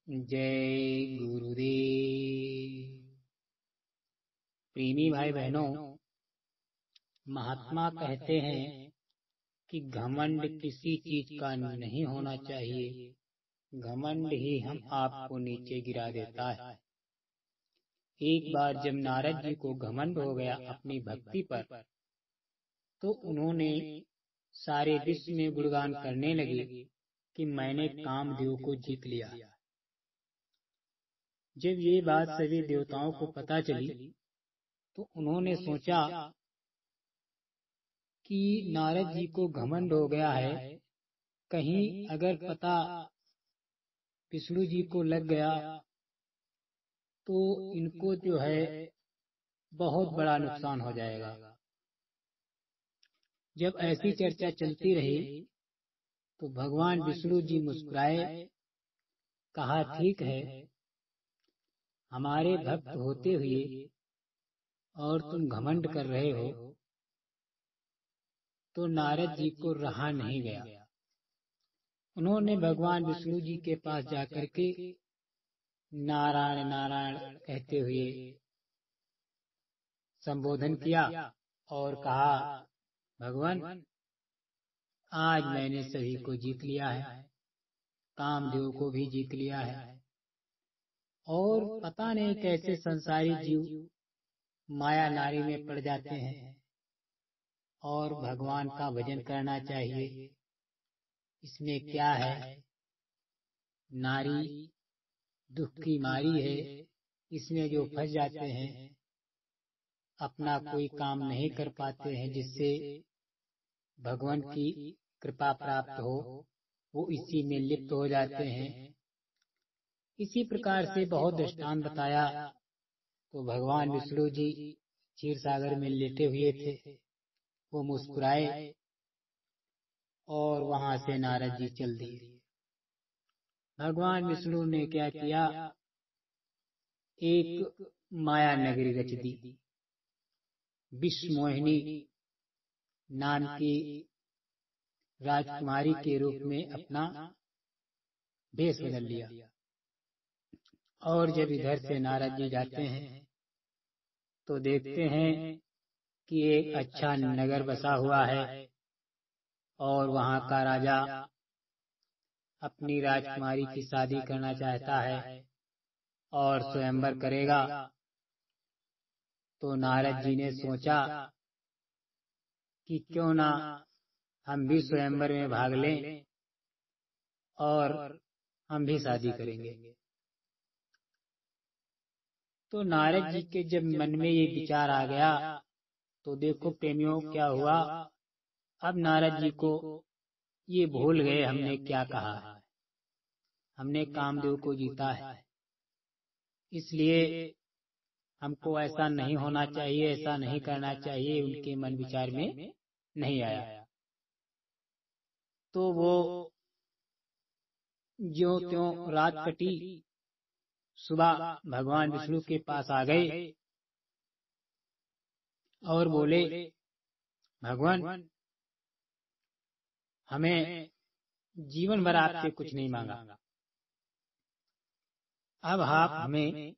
जय गुरुदेव। प्रेमी भाई बहनों, महात्मा कहते हैं कि घमंड किसी चीज का नहीं होना चाहिए। घमंड ही हम आपको नीचे गिरा देता है। एक बार जब नारद जी को घमंड हो गया अपनी भक्ति पर, तो उन्होंने सारे विश्व में गुणगान करने लगे कि मैंने कामदेव को जीत लिया। जब ये बात सभी देवताओं को पता चली तो उन्होंने सोचा कि नारद जी को घमंड हो गया है, कहीं अगर पता विष्णु जी को लग गया तो इनको जो है बहुत बड़ा नुकसान हो जाएगा। जब ऐसी चर्चा चलती रही तो भगवान विष्णु जी मुस्कुराए, कहा ठीक है, हमारे भक्त होते हुए और तुम घमंड कर रहे हो। तो नारद जी को रहा नहीं गया। उन्होंने भगवान विष्णु जी के पास जाकर के नारायण नारायण कहते हुए संबोधन किया और कहा, भगवान आज मैंने सभी को जीत लिया है, कामदेव को भी जीत लिया है, और पता नहीं कैसे संसारी जीव माया नारी में पड़ जाते हैं और भगवान का भजन करना चाहिए। इसमें क्या है, नारी दुख की मारी है, इसमें जो फंस जाते हैं, अपना कोई काम नहीं कर पाते हैं जिससे भगवान की कृपा प्राप्त हो, वो इसी में लिप्त हो जाते हैं। इसी प्रकार से बहुत दृष्टांत बताया। तो भगवान विष्णु जी क्षीर सागर में लेटे हुए थे, वो मुस्कुराए और वहां से नारद जी चल दिए। भगवान विष्णु ने क्या किया, एक माया नगरी रच दी। विश्वमोहिनी नाम की राजकुमारी के रूप में अपना भेष बदल लिया। और जब इधर से नारद जी जाते हैं तो देखते हैं कि एक अच्छा नगर बसा हुआ है और वहां का राजा अपनी राजकुमारी की शादी करना चाहता है और स्वयंवर करेगा। तो नारद जी ने सोचा कि क्यों ना हम भी स्वयंवर में भाग लें और हम भी शादी करेंगे। तो नारद जी के जब मन में ये विचार आ गया तो देखो प्रेमियों क्या हुआ, अब नारद जी को ये भूल गए हमने क्या कहा है, हमने कामदेव को जीता है, इसलिए हमको ऐसा नहीं होना चाहिए, ऐसा नहीं करना चाहिए, उनके मन विचार में नहीं आया। तो वो ज्यों त्यों रात कटी, सुबह भगवान विष्णु के पास आ गए और बोले, भगवान हमें जीवन भर आपसे कुछ नहीं मांगा, अब आप हमें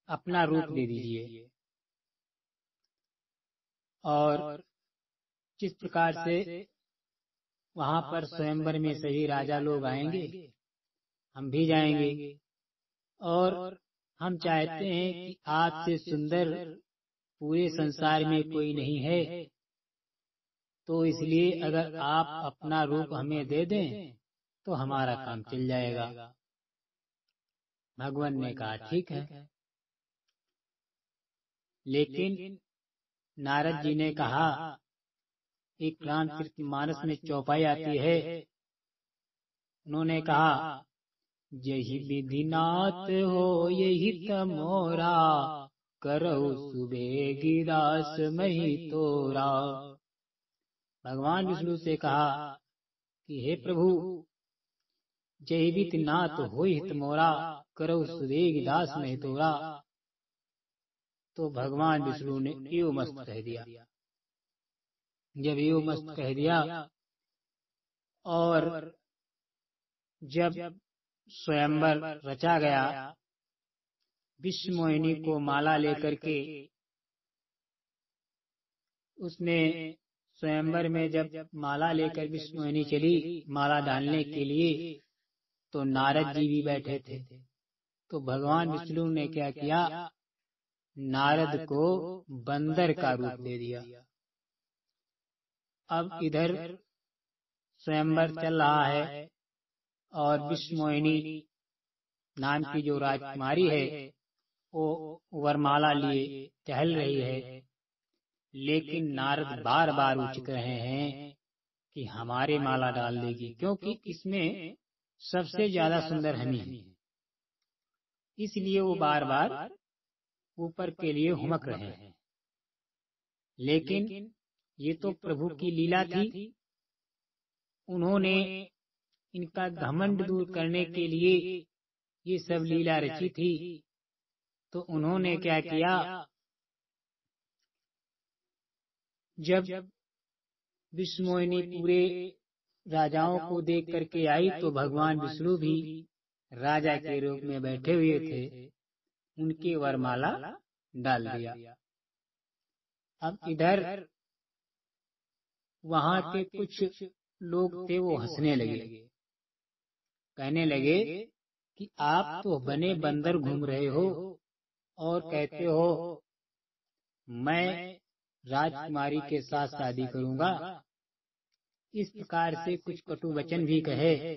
अपना रूप दे दीजिए और जिस प्रकार से वहां पर स्वयंवर में सभी राजा लोग आएंगे, हम भी जाएंगे और हम चाहते हैं कि आपसे सुंदर पूरे संसार में कोई नहीं है, तो इसलिए अगर आप अपना रूप हमें दे दें तो हमारा काम चल जाएगा। भगवान ने कहा ठीक है, लेकिन नारद जी ने कहा, एक रामचरितमानस में चौपाई आती है, उन्होंने कहा, यही विधिनाथ हो यही तमोरा, करहु सुबेगी दास मही तोरा। भगवान विष्णु से कहा कि हे प्रभु, जय विधिनाथ हो हित मोरा, करहु सुबेगी दास मही तोरा। तो भगवान विष्णु ने एव मस्त कह दिया। जब एव मस्त कह दिया और जब स्वयंवर रचा गया। विश्व मोहिनी को माला लेकर के उसने स्वयंवर में जब माला लेकर विश्व मोहिनी चली माला डालने के लिए, तो नारद जी भी बैठे थे। तो भगवान विष्णु ने क्या किया, नारद को बंदर का रूप दे दिया। अब इधर स्वयंवर चल रहा है और विश्व मोहिनी नाम की जो राजकुमारी है वो वरमाला लिए टहल रही है, लेकिन नारद बार बार उचक रहे हैं कि हमारे माला डाल देगी, क्योंकि इसमें सबसे ज्यादा सुंदर हम ही हैं। इसलिए वो बार बार ऊपर के लिए हुमक रहे हैं। लेकिन ये तो प्रभु की लीला थी। उन्होंने इनका घमंड दूर करने के लिए ये सब लीला रची थी। तो उन्होंने क्या किया, जब विश्व मोहिनी पूरे राजाओं को देख करके आई, तो भगवान विष्णु भी राजा के रूप में बैठे हुए थे, उनके वरमाला डाल दिया। अब इधर वहां के कुछ लोग थे, वो हंसने लगे, कहने लगे कि आप तो बने बंदर घूम रहे हो और कहते हो मैं राजकुमारी के साथ शादी करूंगा। इस प्रकार से कुछ कटु वचन भी कहे।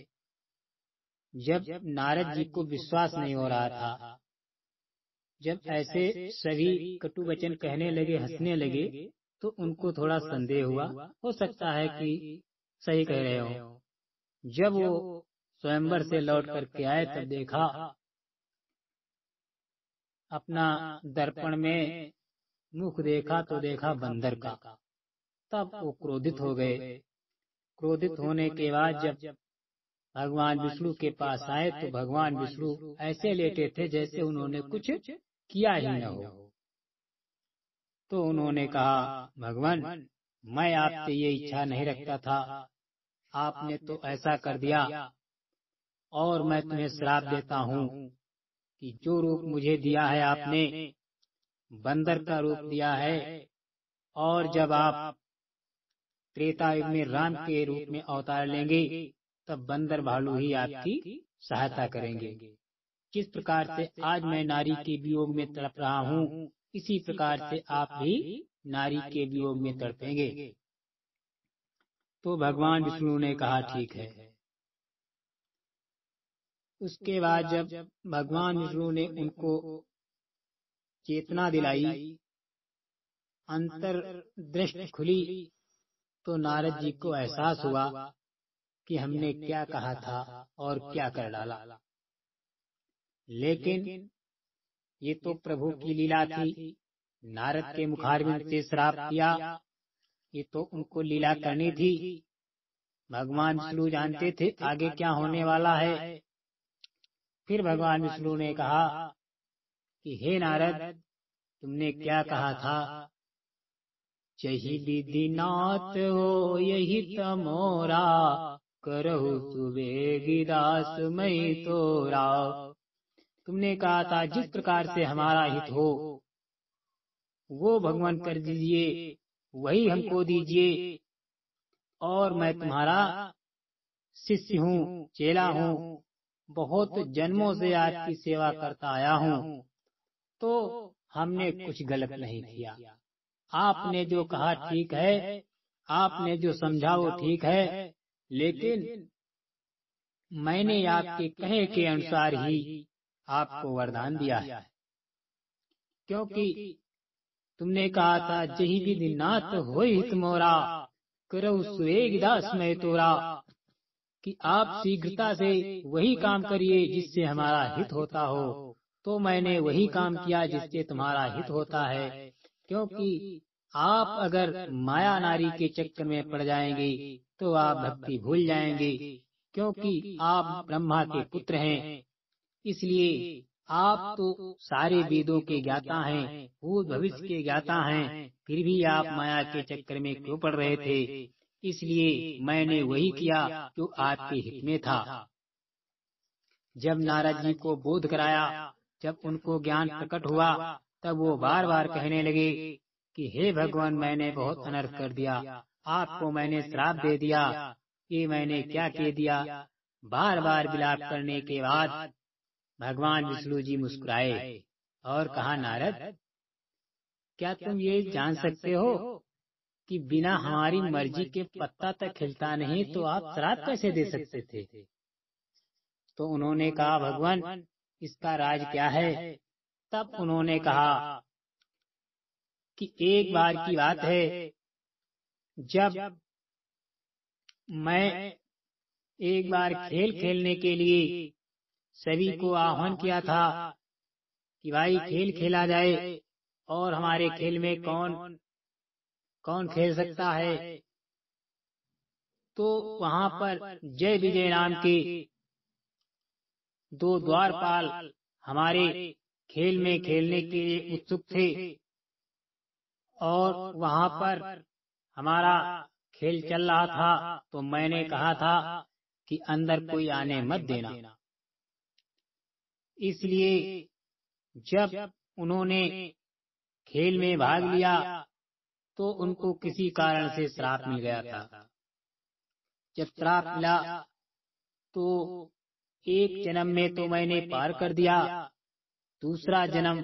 जब नारद जी को विश्वास नहीं हो रहा था, जब ऐसे सभी कटु वचन कहने लगे, हंसने लगे, तो उनको थोड़ा संदेह हुआ, हो सकता है कि सही कह रहे हो। जब वो स्वयंवर से लौट करके आए, तब देखा अपना दर्पण में मुख देखा, तो देखा बंदर का। तब वो क्रोधित हो गए। क्रोधित होने के बाद जब भगवान विष्णु के पास आए, तो भगवान विष्णु ऐसे लेटे थे जैसे उन्होंने कुछ किया ही न हो। तो उन्होंने कहा, भगवान मैं आपसे ये इच्छा नहीं रखता था, आपने तो ऐसा कर दिया, और मैं तुम्हें श्राप देता हूँ कि जो रूप मुझे दिया है आपने, बंदर का रूप दिया है, और जब आप त्रेता युग में राम के रूप में अवतार लेंगे, तब बंदर भालू ही आपकी सहायता करेंगे। जिस प्रकार से आज मैं नारी के वियोग में तड़प रहा हूँ, इसी प्रकार से आप भी नारी के वियोग में तड़पेंगे। तो भगवान विष्णु ने कहा, ठीक है। उसके बाद जब भगवान विष्णु ने उनको चेतना दिलाई, अंतर्दृष्टि खुली, तो नारद जी को एहसास हुआ कि हमने क्या कहा था और क्या कर डाला। लेकिन ये तो प्रभु की लीला थी। नारद के मुखारविंद से श्राप दिया, ये तो उनको लीला करनी थी। भगवान विष्णु जानते थे आगे क्या होने वाला है। फिर भगवान विष्णु ने कहा कि हे नारद, तुमने क्या कहा था, जही विधि नाथ हो यही तमोरा, करहु सुबेगी दास मई तोरा। तुमने कहा था जिस प्रकार से हमारा हित हो वो भगवान कर दीजिए, वही हमको दीजिए, और मैं तुम्हारा शिष्य हूँ, चेला हूँ, बहुत जन्मों से आपकी सेवा करता आया हूँ, तो हमने कुछ गलत नहीं किया। आपने जो कहा ठीक है, आपने जो समझा वो ठीक है, लेकिन मैंने आपके कहे के अनुसार ही आपको वरदान दिया है। क्योंकि तुमने कहा था जही विधि नाथ होई हित मोरा, करहु सुबेगी दास मैं तोरा, कि आप शीघ्रता से वही काम करिए जिससे हमारा हित होता हो। तो मैंने वही काम किया जिससे तुम्हारा हित होता है। क्योंकि आप अगर माया नारी के चक्कर में पड़ जाएंगे तो आप भक्ति भूल जाएंगे, क्योंकि आप ब्रह्मा के पुत्र हैं। इसलिए आप तो सारे वेदों के ज्ञाता हैं, भूत भविष्य के ज्ञाता हैं, फिर भी आप माया के चक्कर में क्यों पड़ रहे थे। इसलिए मैंने वही किया जो आपके हित में था। जब नारद जी को बोध कराया, जब उनको ज्ञान प्रकट हुआ, तब वो बार बार कहने लगे कि हे भगवान, मैंने बहुत अनर्थ कर दिया, आपको मैंने श्राप दे दिया, ये मैंने क्या कह दिया। बार बार विलाप करने के बाद भगवान विष्णु जी मुस्कुराए और कहा, नारद, क्या तुम ये जान सकते हो कि बिना हमारी मर्जी के पत्ता तक खिलता नहीं, तो आप श्राप कैसे दे सकते थे। तो उन्होंने कहा, भगवान, इसका राज क्या है। तब उन्होंने कहा कि एक बार की बात है, जब मैं एक बार खेल खेलने के लिए सभी को आह्वान किया था कि भाई खेल खेला जाए, और हमारे खेल में कौन कौन खेल सकता है। तो वहां पर जय विजय नाम के 2 द्वारपाल हमारे खेल में खेलने के लिए उत्सुक थे, और वहां पर हमारा खेल चल रहा था। तो मैंने कहा था कि अंदर कोई आने मत देना। इसलिए जब उन्होंने खेल में भाग लिया, तो उनको किसी कारण से श्राप मिल गया था। जब श्राप मिला, तो एक जन्म में तो मैंने पार कर दिया, दूसरा जन्म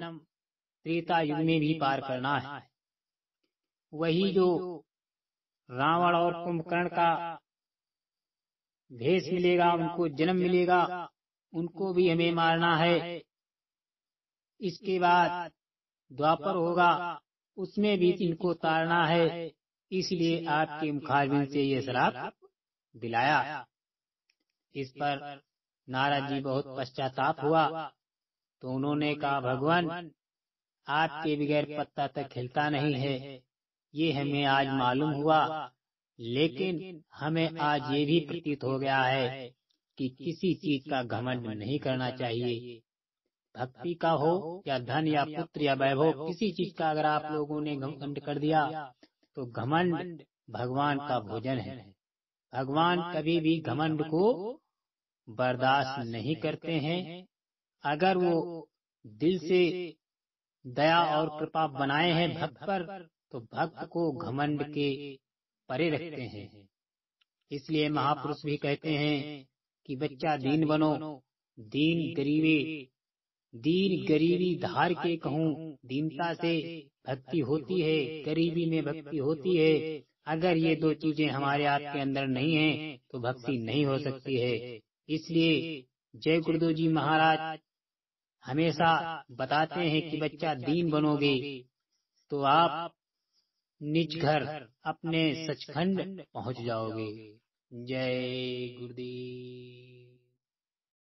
त्रेता युग में भी पार करना है। वही जो रावण और कुंभकर्ण का भेष मिलेगा, उनको जन्म मिलेगा, उनको भी हमें मारना है। इसके बाद द्वापर होगा, उसमें भी इनको तारना है। इसलिए आपके मुखारबिंद से ये श्राप दिलाया। इस पर नारद जी बहुत पश्चाताप हुआ, तो उन्होंने कहा, भगवान, आपके बगैर पत्ता तक खिलता नहीं है, ये हमें आज मालूम हुआ। लेकिन हमें आज ये भी प्रतीत हो गया है कि किसी चीज का घमंड नहीं करना चाहिए। भक्ति का हो या धन या पुत्र या वैभव, किसी चीज का अगर आप लोगों ने घमंड कर दिया, तो घमंड भगवान का भोजन है। भगवान कभी भी घमंड को बर्दाश्त नहीं करते हैं। अगर वो दिल से दया और कृपा बनाए हैं भक्त पर, तो भक्त को घमंड के परे रखते हैं। इसलिए महापुरुष भी कहते हैं कि बच्चा दीन बनो, दीन गरीबी धार के कहूँ, दीनता से भक्ति होती है, गरीबी में भक्ति होती है। अगर ये 2 चीजें हमारे आपके अंदर नहीं हैं, तो भक्ति नहीं हो सकती है। इसलिए जय गुरुदेव जी महाराज हमेशा बताते हैं कि बच्चा दीन बनोगे तो आप निज घर अपने सचखंड पहुंच जाओगे। जय गुरुदेव।